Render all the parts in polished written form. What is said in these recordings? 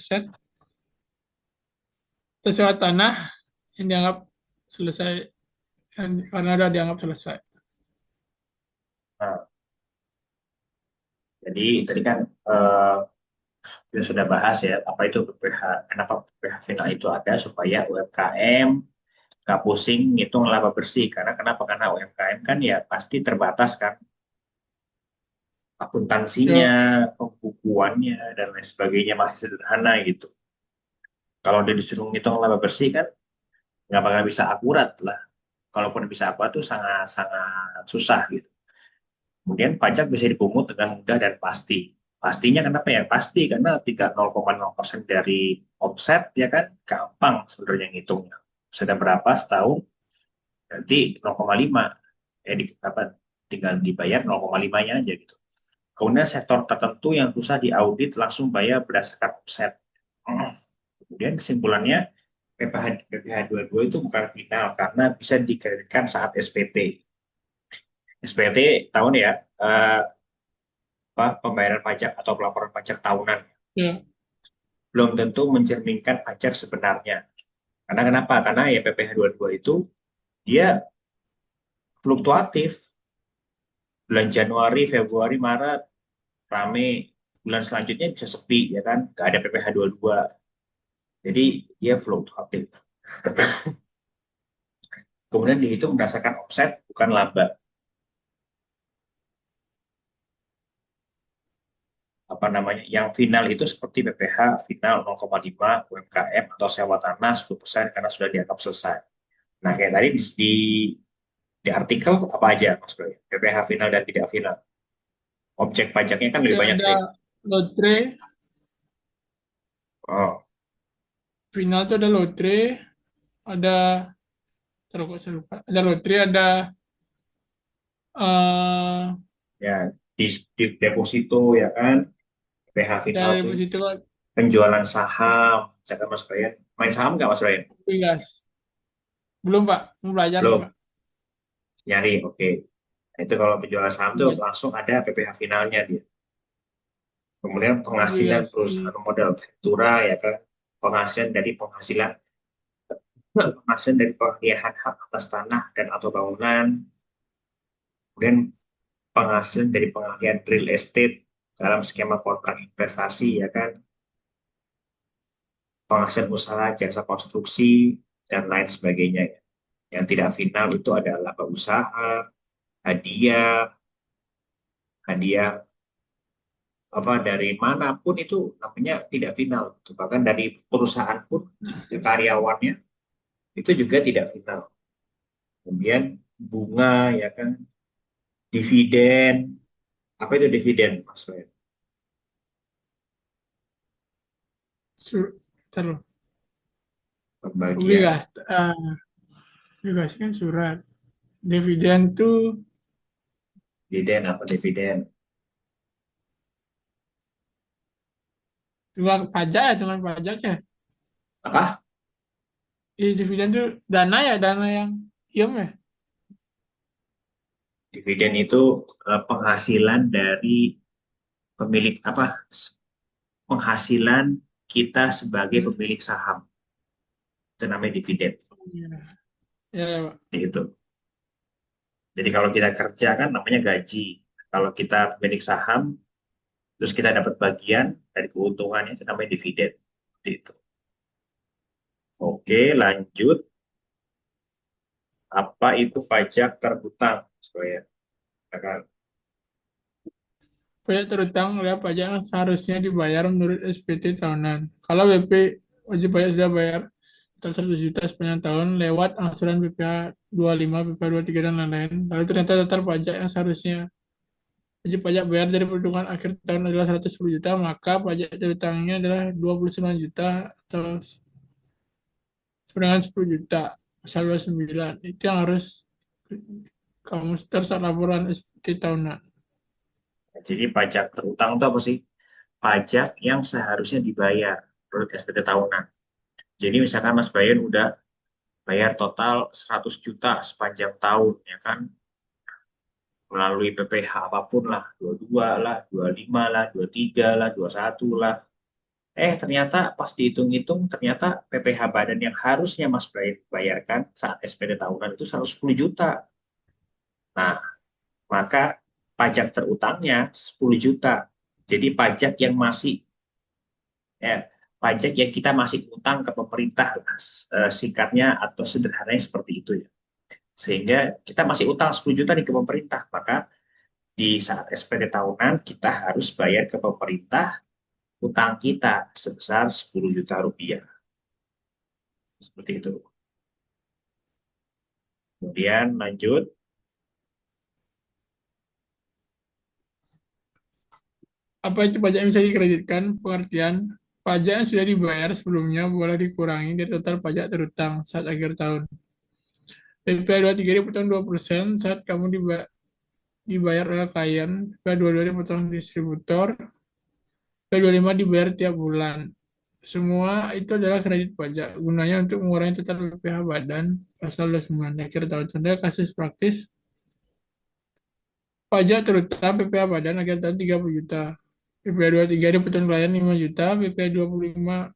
aset atau sewa tanah yang dianggap selesai, karena sudah dianggap selesai. Nah, jadi tadi kan eh, kita sudah bahas ya apa itu PPh, kenapa PPh final itu ada supaya UMKM nggak pusing ngitung laba bersih. Karena kenapa? Karena UMKM kan ya pasti terbatas kan akuntansinya, Ya, pembukuannya dan lain sebagainya masih sederhana gitu. Kalau dia disuruh ngitung laba bersih kan nggak bakal bisa akurat lah. Kalaupun bisa apa tuh sangat sangat susah gitu. Kemudian pajak bisa dipungut dengan mudah dan pasti. Pastinya kenapa ya? Pasti karena 0,0% dari omset ya kan gampang sebenarnya ngitungnya. Sudah berapa setahun nanti 0,5 ya apa tinggal dibayar 0,5-nya aja gitu. Kemudian sektor tertentu yang susah diaudit langsung bayar berdasarkan omset. Kemudian kesimpulannya PPh 22 itu bukan final karena bisa dikreditkan saat SPT. SPT tahun ya, pembayaran pajak atau pelaporan pajak tahunan ya, belum tentu mencerminkan pajak sebenarnya. Karena kenapa? Karena ya PPh 22 itu dia fluktuatif. Bulan Januari, Februari, Maret rame, bulan selanjutnya bisa sepi ya kan? Nggak ada PPh 22. Jadi dia fluktuatif. Kemudian dihitung berdasarkan omset bukan laba. Apa namanya? Yang final itu seperti PPh final 0,5 UMKM atau sewa tanah 10% karena sudah dianggap selesai. Nah, kayak tadi di artikel apa aja Mas Bro? PPh final dan tidak final. Objek pajaknya kan lebih kayak banyak ada nih. lotre, Oh, final itu ada lotre, ada, terus kok saya lupa, ada lotre, ada eh ya di deposito ya kan. PPh final dari tuh situ penjualan saham. Misalkan Mas Brian, main saham nggak Mas Brian? gas. Belum Pak, mau belajar nih Belum, Pak. nyari, oke. Nah, itu kalau penjualan saham tuh Belajar langsung ada PPh finalnya dia. Kemudian penghasilan obligasi. perusahaan modal ventura ya kan. Penghasilan dari pengalihan hak atas tanah dan atau bangunan. Kemudian penghasilan dari pengalihan real estate dalam skema kontrak investasi ya kan, penghasilan usaha jasa konstruksi dan lain sebagainya ya. Yang tidak final itu adalah laba usaha, hadiah, hadiah apa dari manapun itu namanya tidak final. Bahkan dari perusahaan pun karyawannya itu juga tidak final. Kemudian bunga ya kan, dividen, apa itu dividen Mas Wen? Terus Pembagian obligasi, obligasi kan surat. Dividen tuh dividen apa dividen cuma pajak ya, dengan pajak ya. apa? Dividen tuh dana ya, dana yang diem ya. Dividen itu penghasilan dari pemilik apa? Penghasilan kita sebagai Hmm. pemilik saham. Itu namanya dividen. Ya, ya, ya, Pak. Gitu. Jadi kalau kita kerja kan namanya gaji. Kalau kita pemilik saham, terus kita dapat bagian dari keuntungannya itu namanya dividen. Seperti itu. Oke, lanjut. Apa itu pajak terhutang? Supaya kan Pajak terutang adalah pajak yang seharusnya dibayar menurut SPT tahunan. Kalau BP wajib pajak sudah bayar total 100 juta sepanjang tahun lewat angsuran BPH 25, BPH 23, dan lain-lain. Lalu ternyata total pajak yang seharusnya wajib pajak bayar dari perhitungan akhir tahun adalah 110 juta, maka pajak terutangnya adalah 29 juta atau sebenarnya 10 juta, pasal 29. Itu yang harus kamu setor saat laporan SPT tahunan. jadi pajak terhutang itu apa sih? Pajak yang seharusnya dibayar menurut SPT tahunan. Jadi misalkan Mas Bayan udah bayar total 100 juta sepanjang tahun, ya kan? Melalui PPh apapun lah, 22 lah, 25 lah, 23 lah, 21 lah. Ternyata pas dihitung-hitung, ternyata PPh badan yang harusnya Mas bayarkan saat SPD tahunan itu 110 juta. Nah, maka pajak terutangnya 10 juta. Jadi pajak yang masih ya, pajak yang kita masih utang ke pemerintah, singkatnya atau sederhananya seperti itu ya. Sehingga kita masih utang 10 juta nih ke pemerintah, maka di saat SPD tahunan kita harus bayar ke pemerintah utang kita sebesar 10 juta rupiah. Seperti itu. Kemudian lanjut. Apa itu pajak yang bisa dikreditkan? Pengertian, pajak yang sudah dibayar sebelumnya boleh dikurangi dari total pajak terutang saat akhir tahun. PPh 23 dipotong 2% saat kamu dibayar oleh klien, PPh 22 dipotong distributor, PPh 25 dibayar tiap bulan. Semua itu adalah kredit pajak. Gunanya untuk mengurangi total PPh badan pasal 29 akhir tahun. Contohnya kasus praktis, pajak terutang PPh badan akhir tahun 30 juta. PPh 23 dipotong klien 5 juta, PPh 25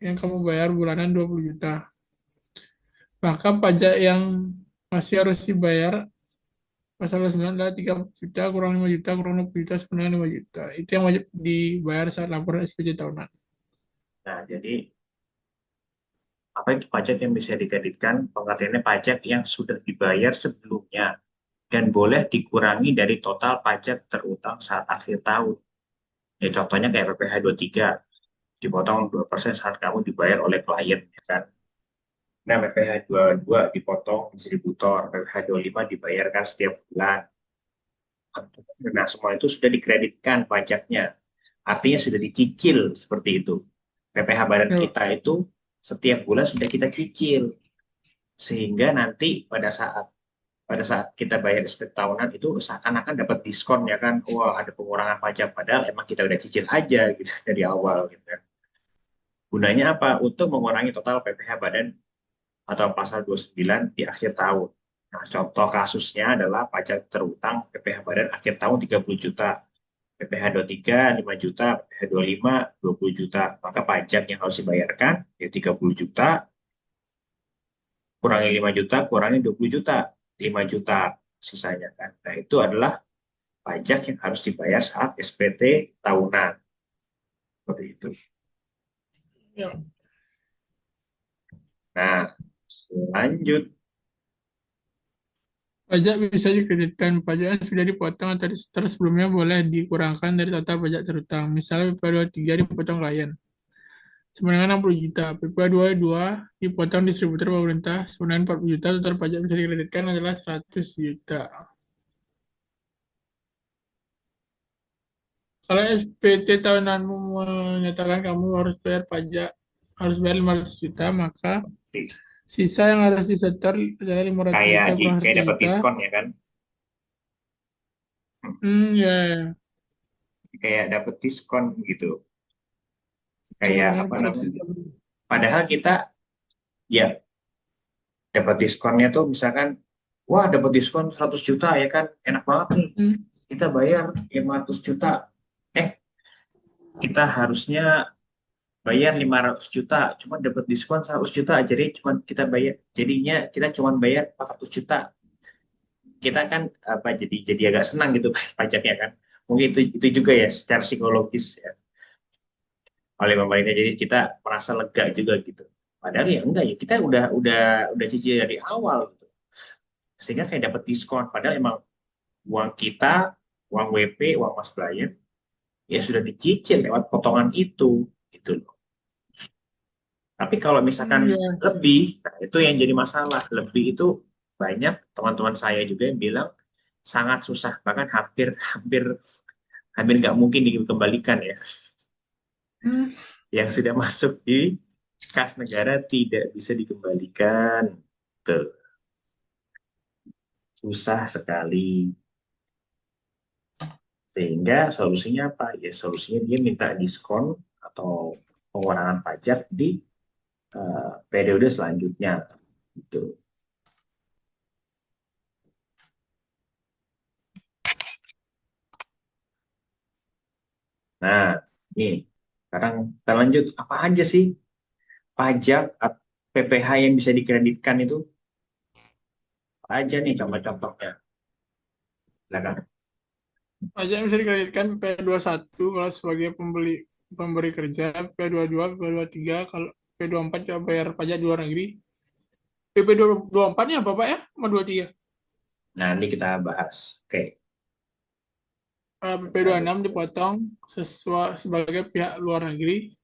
yang kamu bayar bulanan 20 juta. Maka pajak yang masih harus dibayar pasal 9 adalah 3 juta kurang 5 juta kurang 20 juta sebenarnya 5 juta. Itu yang wajib dibayar saat laporan SPJ tahunan. Nah, jadi apa itu pajak yang bisa dikreditkan? Pengertiannya pajak yang sudah dibayar sebelumnya dan boleh dikurangi dari total pajak terutang saat akhir tahun. Ya, contohnya kayak PPh 23, dipotong 2% saat kamu dibayar oleh klien, ya kan? Nah, PPh 22 dipotong distributor, PPh 25 dibayarkan setiap bulan. Nah, semua itu sudah dikreditkan pajaknya. Artinya sudah dicicil seperti itu. PPh badan Ya, kita itu setiap bulan sudah kita cicil. Sehingga nanti pada saat kita bayar SPT tahunan itu seakan-akan dapat diskon ya kan. Wah, ada pengurangan pajak padahal emang kita udah cicil aja gitu dari awal gitu kan. Gunanya apa? Untuk mengurangi total PPh badan atau pasal 29 di akhir tahun. Nah, contoh kasusnya adalah pajak terutang PPh badan akhir tahun 30 juta. PPh 23 5 juta, PPh 25 20 juta. Maka pajak yang harus dibayarkan ya 30 juta, kurangi 5 juta, kurangi 20 juta. 5 juta sisanya kan. Nah, itu adalah pajak yang harus dibayar saat SPT tahunan. Seperti itu. ya. Nah, lanjut. Pajak bisa dikreditkan. Pajak yang sudah dipotong atau disetor sebelumnya boleh dikurangkan dari total pajak terutang. Misalnya PPh 23 dipotong klien. Sebenarnya 60 juta. PPh 22 dipotong distributor pemerintah. Sebenarnya 40 juta. Total pajak bisa dikreditkan adalah 100 juta. Kalau SPT tahunanmu menyatakan kamu harus bayar pajak, harus bayar 500 juta, maka sisa yang harus disetor adalah 500 Kayak juta kurang kayak 1 dapat juta. diskon ya kan. Ya, ya. Kayak dapat diskon gitu. Kayak Pengurangan apa 400 namanya? juta. Padahal kita ya dapat diskonnya tuh misalkan, wah dapat diskon 100 juta ya kan, enak banget nih. Hmm, Kita bayar 500 juta. Eh, kita harusnya bayar 500 juta, cuma dapat diskon 100 juta, jadi jadinya kita cuma bayar 400 juta. Kita kan apa jadi agak senang gitu bayar pajaknya kan. Mungkin itu juga ya secara psikologis ya oleh pemerintah, jadi kita merasa lega juga gitu. Padahal ya enggak ya, kita udah cicil dari awal gitu. Sehingga kayak dapat diskon padahal emang uang kita, uang WP, uang Mas Brian ya sudah dicicil lewat potongan itu gitu loh. Tapi kalau misalkan ya. lebih, nah itu yang jadi masalah. Lebih itu banyak teman-teman saya juga yang bilang sangat susah, bahkan hampir hampir hampir nggak mungkin dikembalikan ya. Hmm, Yang sudah masuk di kas negara tidak bisa dikembalikan. Tuh, susah sekali. Sehingga solusinya apa? Ya solusinya dia minta diskon atau pengurangan pajak di periode selanjutnya. Gitu. Nah, nih. Sekarang kita lanjut, apa aja sih pajak PPh yang bisa dikreditkan itu? Apa aja nih contoh-contohnya? Silakan. Pajak yang bisa dikreditkan PP21 kalau sebagai pemberi kerja, PP22, PP23 kalau PP24 coba bayar pajak di luar negeri. PP24 nya apa Pak ya? Sama 23. Nah, nanti kita bahas. Oke. PP26 dipotong sesuai sebagai pihak luar negeri.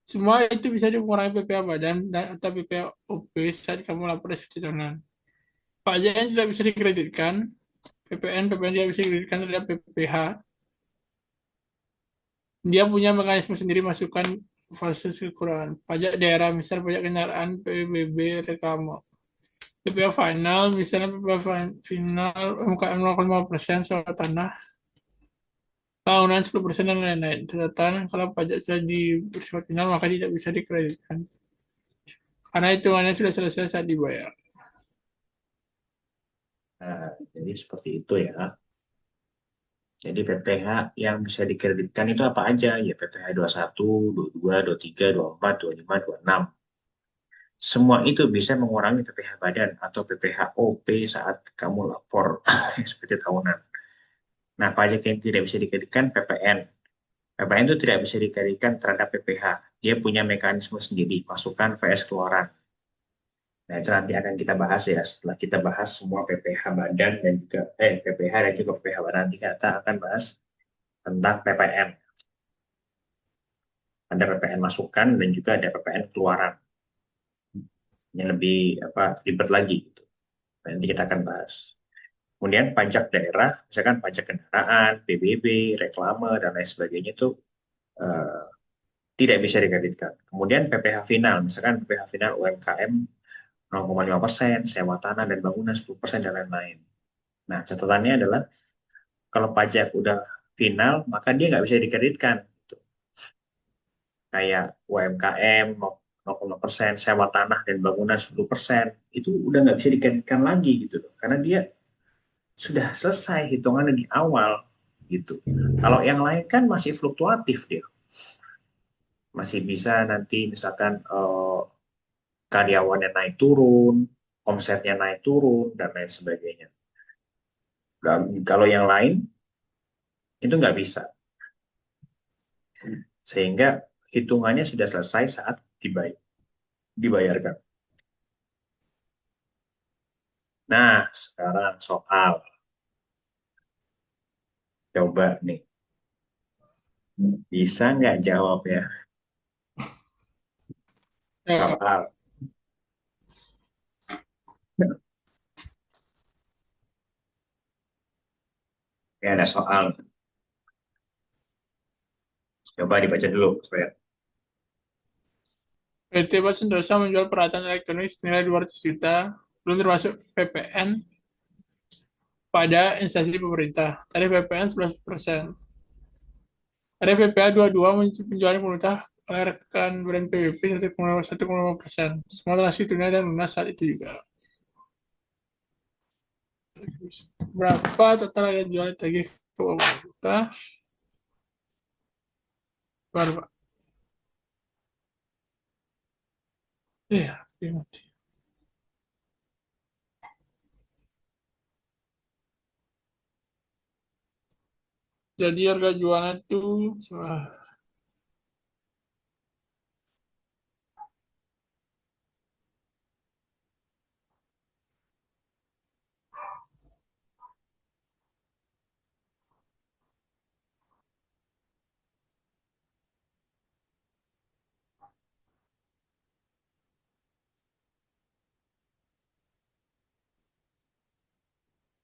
Semua itu bisa dikurangi PPh badan dan atau PPh OP saat kamu lapor SPT tahunan. Pajak yang tidak bisa dikreditkan, PPN tidak bisa dikreditkan terhadap PPh. Dia punya mekanisme sendiri masukan versus kekurangan. Pajak daerah, misal pajak kendaraan, PBB, reklame. PPh final, misalnya PPh final UMKM 0,5% soal tanah, tahunan 10% dan lain-lain. Catatan, kalau pajak sudah bersifat final, maka tidak bisa dikreditkan. Karena hitungannya sudah selesai saat dibayar. Nah, jadi seperti itu ya. Jadi PPh yang bisa dikreditkan itu apa aja? Ya PPh 21, 22, 23, 24, 25, 26. Semua itu bisa mengurangi PPh badan atau PPh OP saat kamu lapor SPT tahunan. Nah, pajak yang tidak bisa dikreditkan PPN. PPN itu tidak bisa dikreditkan terhadap PPh. Dia punya mekanisme sendiri, masukan vs keluaran. Nah, itu nanti akan kita bahas ya. Setelah kita bahas semua PPh badan dan juga PPh dan juga PPh badan, nanti kita akan bahas tentang PPN. Ada PPN masukan dan juga ada PPN keluaran. Yang lebih ribet lagi gitu. Nanti kita akan bahas. Kemudian pajak daerah, misalkan pajak kendaraan, PBB, reklame dan lain sebagainya itu eh, tidak bisa dikreditkan. Kemudian PPh final, misalkan PPh final UMKM 0,5%, sewa tanah dan bangunan 10% dan lain-lain. Nah, catatannya adalah kalau pajak udah final, maka dia nggak bisa dikreditkan. Gitu. Kayak UMKM 0,5%, sewa tanah dan bangunan 10%, itu udah nggak bisa dikreditkan lagi gitu loh. Karena dia sudah selesai hitungannya di awal gitu. Kalau yang lain kan masih fluktuatif dia. Masih bisa nanti misalkan karyawannya naik turun, omsetnya naik turun, dan lain sebagainya. Dan kalau yang lain, itu nggak bisa. Sehingga hitungannya sudah selesai saat dibayarkan. Nah, sekarang soal. Coba nih, bisa nggak jawab ya? Ya, Soal. Ya, ada soal. Coba dibaca dulu. Supaya. PT Pos Sentosa menjual peralatan elektronik senilai 200 juta, belum termasuk PPN pada instansi pemerintah. Tarif PPN 11%. Tarif PPA 22 penjualan pemerintah oleh rekan brand PWP 1,5%. Semua transaksi tunai dan lunas saat itu juga. Berapa total yang jual tagih ke pemerintah? Berapa? Iya, mati. Jadi harga jualnya tuh